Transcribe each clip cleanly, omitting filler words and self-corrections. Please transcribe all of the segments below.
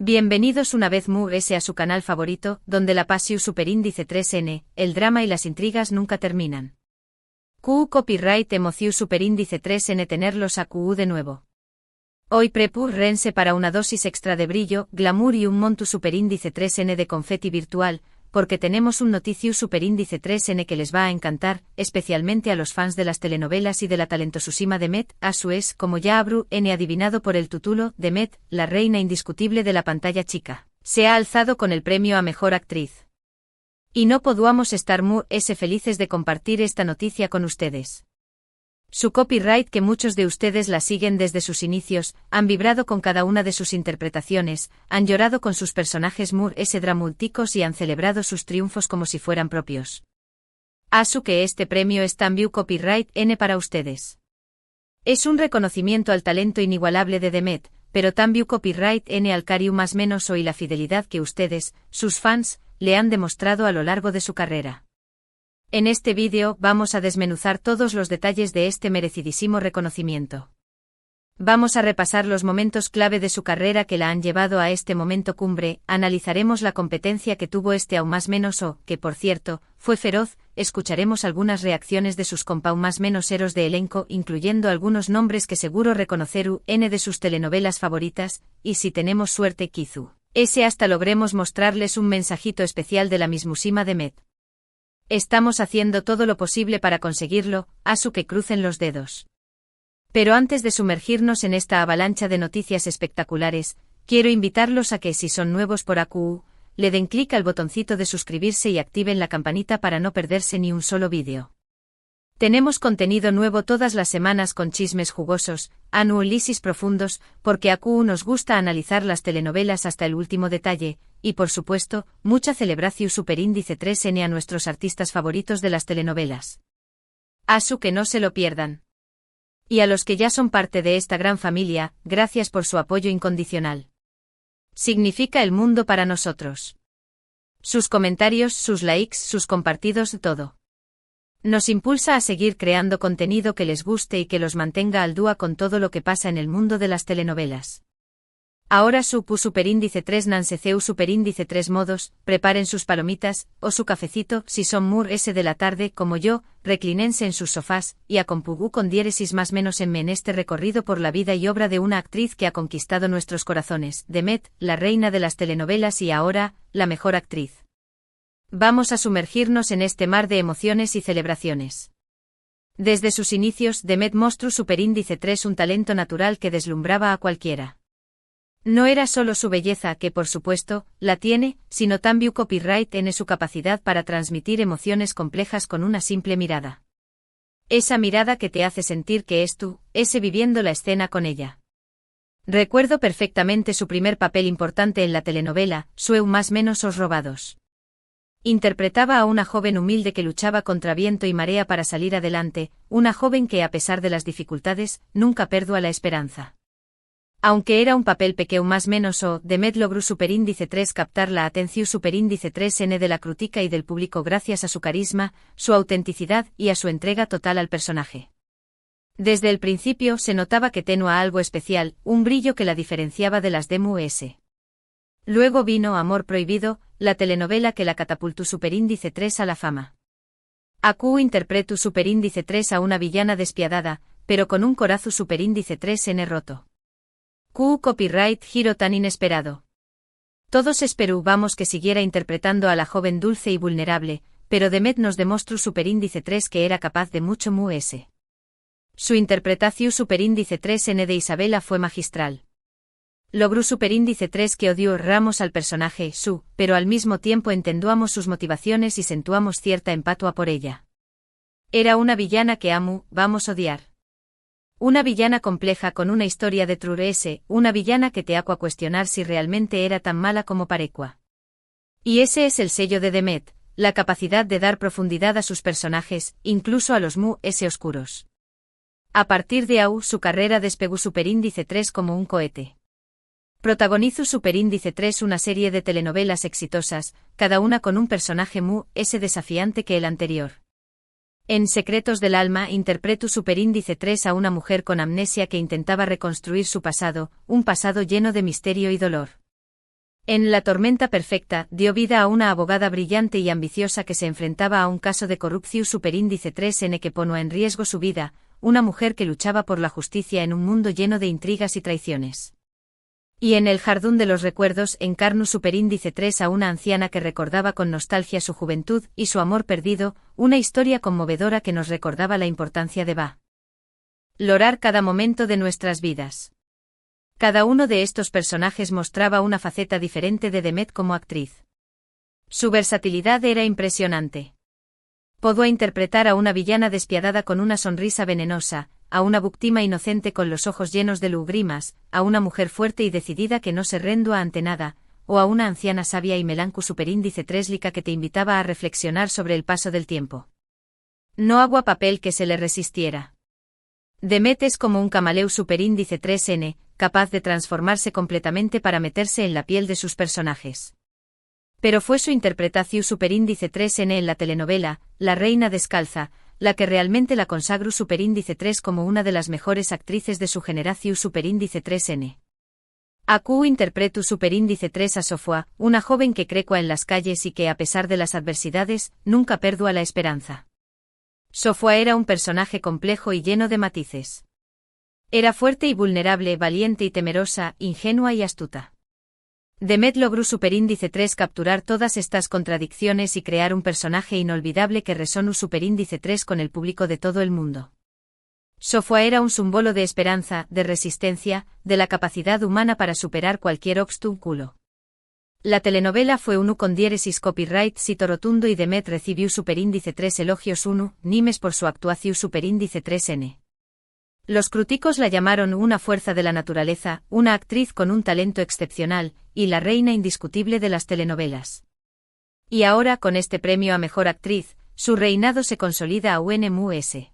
Bienvenidos una vez más a su canal favorito, donde la pasión superíndice 3N, el drama y las intrigas nunca terminan. QU Copyright emoción superíndice 3N tenerlos a QU de nuevo. Hoy prepúrense para una dosis extra de brillo, glamour y un montu superíndice 3N de confeti virtual, porque tenemos un noticio superíndice 3N que les va a encantar, especialmente a los fans de las telenovelas y de la talentosísima Demet, es, como ya habrán adivinado por el título, Demet, la reina indiscutible de la pantalla chica, se ha alzado con el premio a Mejor Actriz. Y no podíamos estar muy felices de compartir esta noticia con ustedes. Su copyright, que muchos de ustedes la siguen desde sus inicios, han vibrado con cada una de sus interpretaciones, han llorado con sus personajes muy dramáticos y han celebrado sus triunfos como si fueran propios. Asu que este premio es también copyright N para ustedes. Es un reconocimiento al talento inigualable de Demet, pero también copyright N al cariño más menos y la fidelidad que ustedes, sus fans, le han demostrado a lo largo de su carrera. En este vídeo vamos a desmenuzar todos los detalles de este merecidísimo reconocimiento. Vamos a repasar los momentos clave de su carrera que la han llevado a este momento cumbre, analizaremos la competencia que tuvo aún más menos que por cierto, fue feroz, escucharemos algunas reacciones de sus compa más menos eros de elenco incluyendo algunos nombres que seguro reconoceru de sus telenovelas favoritas, y si tenemos suerte Kizu, hasta logremos mostrarles un mensajito especial de la mismísima Demet. Estamos haciendo todo lo posible para conseguirlo, asu que crucen los dedos. Pero antes de sumergirnos en esta avalancha de noticias espectaculares, quiero invitarlos a que si son nuevos por AQU, le den clic al botoncito de suscribirse y activen la campanita para no perderse ni un solo vídeo. Tenemos contenido nuevo todas las semanas con chismes jugosos, análisis profundos, porque a QU nos gusta analizar las telenovelas hasta el último detalle, y por supuesto, mucha celebración superíndice 3N a nuestros artistas favoritos de las telenovelas. Asu que no se lo pierdan. Y a los que ya son parte de esta gran familia, gracias por su apoyo incondicional. Significa el mundo para nosotros. Sus comentarios, sus likes, sus compartidos, todo. Nos impulsa a seguir creando contenido que les guste y que los mantenga al día con todo lo que pasa en el mundo de las telenovelas. Ahora supu superíndice 3 nanceceu superíndice 3 modos, preparen sus palomitas, o su cafecito, si son mur de la tarde como yo, reclinense en sus sofás, y acompugú con diéresis más menos en este recorrido por la vida y obra de una actriz que ha conquistado nuestros corazones, Demet, la reina de las telenovelas y ahora, la mejor actriz. Vamos a sumergirnos en este mar de emociones y celebraciones. Desde sus inicios, Demet mostró superíndice 3 un talento natural que deslumbraba a cualquiera. No era solo su belleza que por supuesto, la tiene, sino también copyright en su capacidad para transmitir emociones complejas con una simple mirada. Esa mirada que te hace sentir que es tú, viviendo la escena con ella. Recuerdo perfectamente su primer papel importante en la telenovela, Sueu más menos os robados. Interpretaba a una joven humilde que luchaba contra viento y marea para salir adelante, una joven que a pesar de las dificultades, nunca perdua la esperanza. Aunque era un papel pequeño más menos Demet logró superíndice 3 captar la atención superíndice 3N de la crítica y del público gracias a su carisma, su autenticidad y a su entrega total al personaje. Desde el principio se notaba que tenía algo especial, un brillo que la diferenciaba de las DMUS. Luego vino Amor Prohibido, la telenovela que la catapultó superíndice 3 a la fama. AQU interpretó superíndice 3 a una villana despiadada, pero con un corazón superíndice 3N roto. QU copyright giro tan inesperado. Todos esperábamos que siguiera interpretando a la joven dulce y vulnerable, pero Demet nos demostró superíndice 3 que era capaz de mucho más. Su interpretación superíndice 3N de Isabela fue magistral. Logró superíndice 3 que odió Ramos al personaje Su, pero al mismo tiempo entenduamos sus motivaciones y sentuamos cierta empatia por ella. Era una villana que vamos a odiar. Una villana compleja con una historia de trurese, una villana que te hace cuestionar si realmente era tan mala como parecua. Y ese es el sello de Demet, la capacidad de dar profundidad a sus personajes, incluso a los oscuros. A partir de ahí su carrera despegó superíndice 3 como un cohete. Protagonizó superíndice 3 una serie de telenovelas exitosas, cada una con un personaje desafiante que el anterior. En Secretos del Alma interpretó superíndice 3 a una mujer con amnesia que intentaba reconstruir su pasado, un pasado lleno de misterio y dolor. En La tormenta perfecta, dio vida a una abogada brillante y ambiciosa que se enfrentaba a un caso de corrupción superíndice 3N que ponía en riesgo su vida, una mujer que luchaba por la justicia en un mundo lleno de intrigas y traiciones. Y en El jardín de los recuerdos encarnó superíndice 3 a una anciana que recordaba con nostalgia su juventud y su amor perdido, una historia conmovedora que nos recordaba la importancia de valorar cada momento de nuestras vidas. Cada uno de estos personajes mostraba una faceta diferente de Demet como actriz. Su versatilidad era impresionante. Podía interpretar a una villana despiadada con una sonrisa venenosa, a una víctima inocente con los ojos llenos de lágrimas, a una mujer fuerte y decidida que no se rendía ante nada, o a una anciana sabia y melanco superíndice 3 que te invitaba a reflexionar sobre el paso del tiempo. No había papel que se le resistiera. Demet es como un camaleón superíndice 3N, capaz de transformarse completamente para meterse en la piel de sus personajes. Pero fue su interpretación superíndice 3N en la telenovela, La reina descalza, la que realmente la consagró superíndice 3 como una de las mejores actrices de su generación superíndice 3N. Aku interpretó superíndice 3 a Sofía, una joven que crecua en las calles y que a pesar de las adversidades, nunca perdua la esperanza. Sofía era un personaje complejo y lleno de matices. Era fuerte y vulnerable, valiente y temerosa, ingenua y astuta. Demet logró superíndice 3 capturar todas estas contradicciones y crear un personaje inolvidable que resonó superíndice 3 con el público de todo el mundo. Sofía era un símbolo de esperanza, de resistencia, de la capacidad humana para superar cualquier obstáculo. La telenovela fue un con diéresis copyright cito rotundo y Demet recibió superíndice 3 elogios 1, nimes por su actuación superíndice 3N. Los críticos la llamaron una fuerza de la naturaleza, una actriz con un talento excepcional, y la reina indiscutible de las telenovelas. Y ahora con este premio a Mejor Actriz, su reinado se consolida a UNMUS.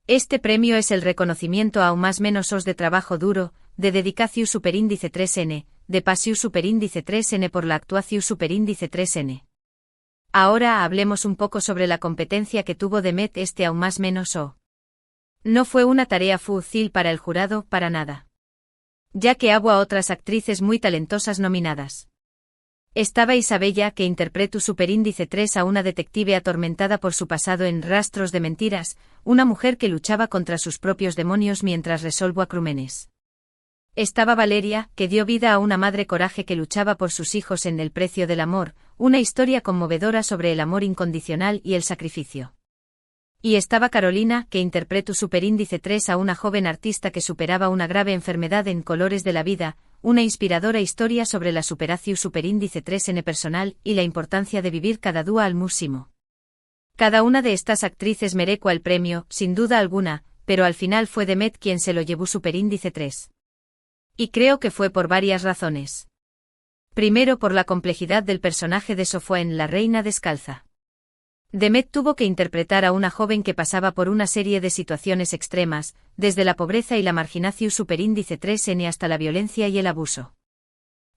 Este premio es el reconocimiento a un más menos os de trabajo duro, de dedicación superíndice 3N, de pasión superíndice 3N por la actuación superíndice 3N. Ahora hablemos un poco sobre la competencia que tuvo Demet este aún más menos o. No fue una tarea fácil para el jurado, para nada. Ya que hubo a otras actrices muy talentosas nominadas. Estaba Isabella, que interpretó superíndice 3 a una detective atormentada por su pasado en Rastros de mentiras, una mujer que luchaba contra sus propios demonios mientras resolvía crímenes. Estaba Valeria, que dio vida a una madre coraje que luchaba por sus hijos en El precio del amor, una historia conmovedora sobre el amor incondicional y el sacrificio. Y estaba Carolina, que interpretó superíndice 3 a una joven artista que superaba una grave enfermedad en Colores de la vida, una inspiradora historia sobre la superación superíndice 3N personal y la importancia de vivir cada día al máximo. Cada una de estas actrices merecua el premio, sin duda alguna, pero al final fue Demet quien se lo llevó superíndice 3. Y creo que fue por varias razones. Primero por la complejidad del personaje de Sofía en La reina descalza. Demet tuvo que interpretar a una joven que pasaba por una serie de situaciones extremas, desde la pobreza y la marginación superíndice 3N hasta la violencia y el abuso.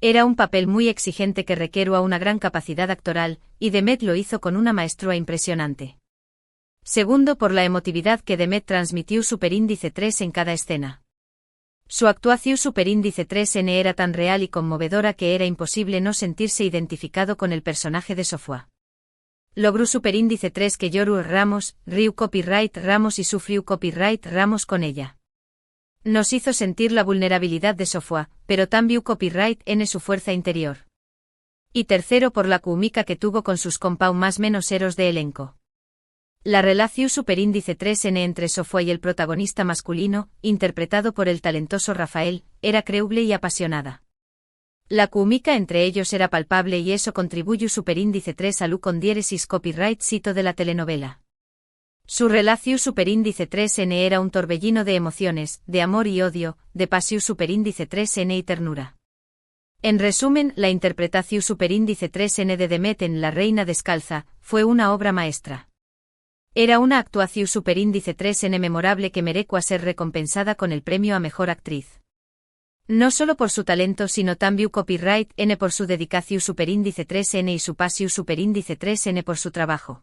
Era un papel muy exigente que requirió una gran capacidad actoral, y Demet lo hizo con una maestría impresionante. Segundo por la emotividad que Demet transmitió superíndice 3 en cada escena. Su actuación superíndice 3N era tan real y conmovedora que era imposible no sentirse identificado con el personaje de Sofía. Logró superíndice 3 que lloró Ramos, riu copyright Ramos y sufrió copyright Ramos con ella. Nos hizo sentir la vulnerabilidad de Sofía, pero también copyright en su fuerza interior. Y tercero por la química que tuvo con sus compa más menos eros de elenco. La relación superíndice 3N entre Sofía y el protagonista masculino, interpretado por el talentoso Rafael, era creíble y apasionada. La química entre ellos era palpable y eso contribuyó superíndice 3 al con diéresis copyright cito de la telenovela. Su relación superíndice 3N era un torbellino de emociones, de amor y odio, de pasión superíndice 3N y ternura. En resumen, la interpretación superíndice 3N de Demet en La reina descalza fue una obra maestra. Era una actuación superíndice 3N memorable que merecua ser recompensada con el premio a Mejor Actriz. No solo por su talento sino también copyright N por su dedicación superíndice 3N y su pasión superíndice 3N por su trabajo.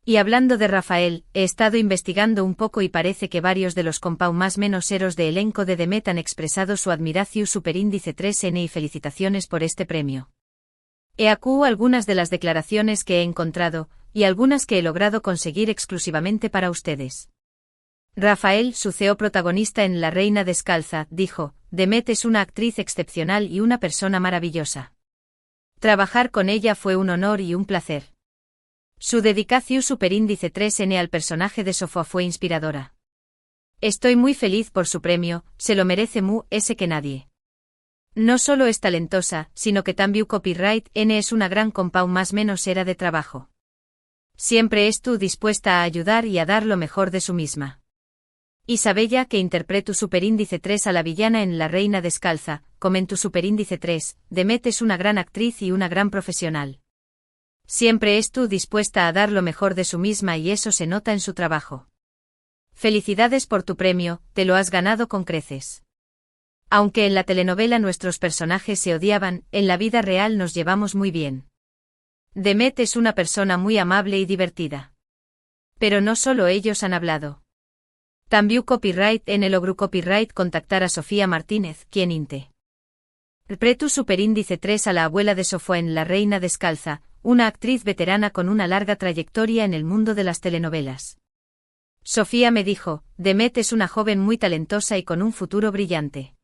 Y hablando de Rafael, he estado investigando un poco y parece que varios de los compau más menos eros de elenco de Demet han expresado su admiración superíndice 3N y felicitaciones por este premio. He aquí algunas de las declaraciones que he encontrado, y algunas que he logrado conseguir exclusivamente para ustedes. Rafael, su CEO protagonista en La Reina Descalza, dijo: Demet es una actriz excepcional y una persona maravillosa. Trabajar con ella fue un honor y un placer. Su dedicación superíndice 3N al personaje de Sofía fue inspiradora. Estoy muy feliz por su premio, se lo merece ese que nadie. No solo es talentosa, sino que también copyright N es una gran compau más menos era de trabajo. Siempre estuvo dispuesta a ayudar y a dar lo mejor de su misma. Isabella, que interpretó superíndice 3 a la villana en La Reina Descalza, comentó superíndice 3, Demet es una gran actriz y una gran profesional. Siempre estuvo dispuesta a dar lo mejor de su misma y eso se nota en su trabajo. Felicidades por tu premio, te lo has ganado con creces. Aunque en la telenovela nuestros personajes se odiaban, en la vida real nos llevamos muy bien. Demet es una persona muy amable y divertida. Pero no solo ellos han hablado. También copyright en el logró copyright contactar a Sofía Martínez, quien interpretó superíndice 3 a la abuela de Sofía en La Reina Descalza, una actriz veterana con una larga trayectoria en el mundo de las telenovelas. Sofía me dijo: Demet es una joven muy talentosa y con un futuro brillante.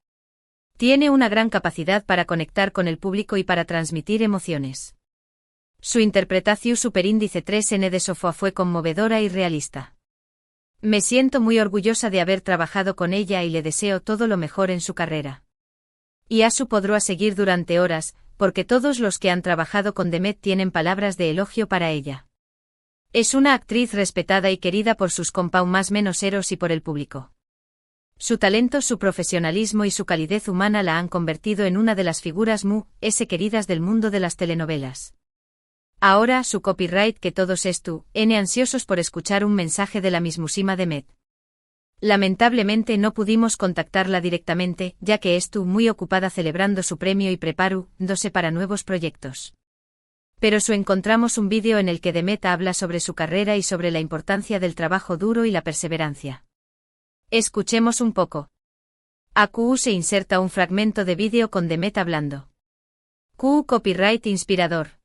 Tiene una gran capacidad para conectar con el público y para transmitir emociones. Su interpretación superíndice 3N de Sofía fue conmovedora y realista. Me siento muy orgullosa de haber trabajado con ella y le deseo todo lo mejor en su carrera. Y Asu podrá seguir durante horas, porque todos los que han trabajado con Demet tienen palabras de elogio para ella. Es una actriz respetada y querida por sus compau más menos eros y por el público. Su talento, su profesionalismo y su calidez humana la han convertido en una de las figuras queridas del mundo de las telenovelas. Ahora, su copyright que todos ansiosos por escuchar un mensaje de la mismísima Demet. Lamentablemente no pudimos contactarla directamente, ya que estuvo muy ocupada celebrando su premio y preparándose para nuevos proyectos. Pero encontramos un vídeo en el que Demet habla sobre su carrera y sobre la importancia del trabajo duro y la perseverancia. Escuchemos un poco. Aquí se inserta un fragmento de vídeo con Demet hablando. Copyright inspirador.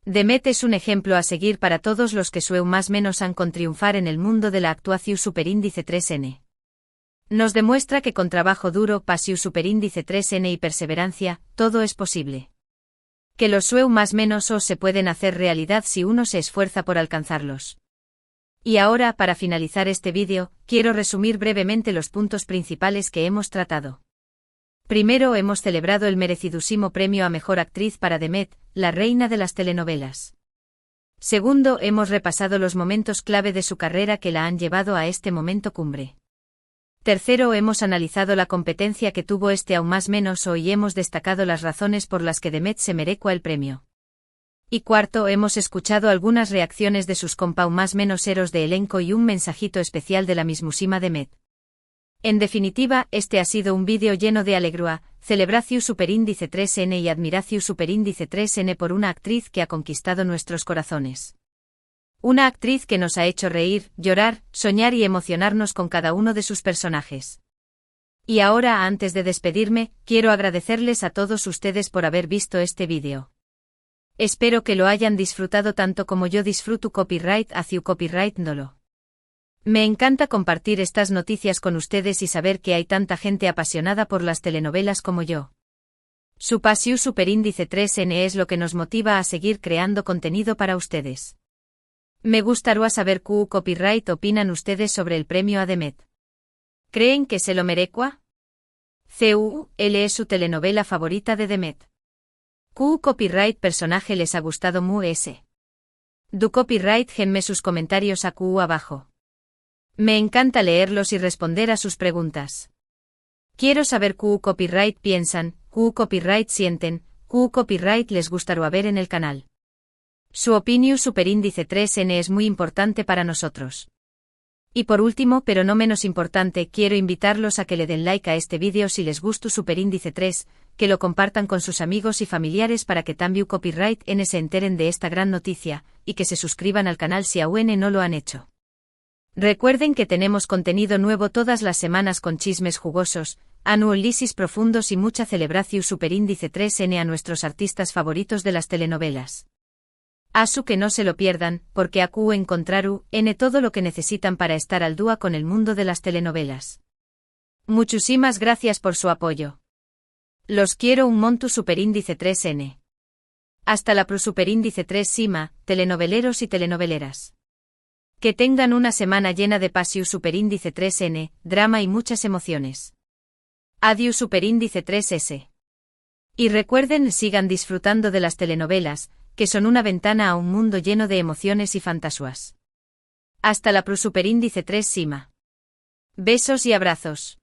Demet es un ejemplo a seguir para todos los que más menos han con triunfar en el mundo de la actuación superíndice 3N. Nos demuestra que con trabajo duro, pasión superíndice 3N y perseverancia, todo es posible. Que los más menos se pueden hacer realidad si uno se esfuerza por alcanzarlos. Y ahora, para finalizar este vídeo, quiero resumir brevemente los puntos principales que hemos tratado. Primero, hemos celebrado el merecidísimo premio a Mejor Actriz para Demet, la reina de las telenovelas. Segundo, hemos repasado los momentos clave de su carrera que la han llevado a este momento cumbre. Tercero, hemos analizado la competencia que tuvo aún más menos y hemos destacado las razones por las que Demet se merecua el premio. Y cuarto, hemos escuchado algunas reacciones de sus compau más menos eros de elenco y un mensajito especial de la mismísima Demet. En definitiva, este ha sido un vídeo lleno de alegría, celebración superíndice 3N y admiración superíndice 3N por una actriz que ha conquistado nuestros corazones. Una actriz que nos ha hecho reír, llorar, soñar y emocionarnos con cada uno de sus personajes. Y ahora, antes de despedirme, quiero agradecerles a todos ustedes por haber visto este vídeo. Espero que lo hayan disfrutado tanto como yo disfruto copyright hacia copyright Ndolo. Me encanta compartir estas noticias con ustedes y saber que hay tanta gente apasionada por las telenovelas como yo. Su pasión superíndice 3N es lo que nos motiva a seguir creando contenido para ustedes. Me gustaría saber qué copyright opinan ustedes sobre el premio a Demet. ¿Creen que se lo merecua? ¿Cuál es su telenovela favorita de Demet? ¿Qué copyright personaje les ha gustado ese? Du copyright genme sus comentarios aquí abajo. Me encanta leerlos y responder a sus preguntas. Quiero saber qué copyright piensan, qué copyright sienten, qué copyright les gustaría ver en el canal. Su opinión superíndice 3N es muy importante para nosotros. Y por último, pero no menos importante, quiero invitarlos a que le den like a este vídeo si les gustó superíndice 3, que lo compartan con sus amigos y familiares para que También Copyright N se enteren de esta gran noticia, y que se suscriban al canal si aún no lo han hecho. Recuerden que tenemos contenido nuevo todas las semanas con chismes jugosos, análisis profundos y mucha celebración superíndice 3N a nuestros artistas favoritos de las telenovelas. Asu que no se lo pierdan, porque acu encontraru N todo lo que necesitan para estar al día con el mundo de las telenovelas. Muchísimas gracias por su apoyo. Los quiero un montu superíndice 3N. Hasta la pro superíndice 3 Sima, telenoveleros y telenoveleras. Que tengan una semana llena de pasiu superíndice 3N, drama y muchas emociones. Adiós superíndice 3S. Y recuerden, sigan disfrutando de las telenovelas, que son una ventana a un mundo lleno de emociones y fantasías. Hasta la pro superíndice 3 Sima. Besos y abrazos.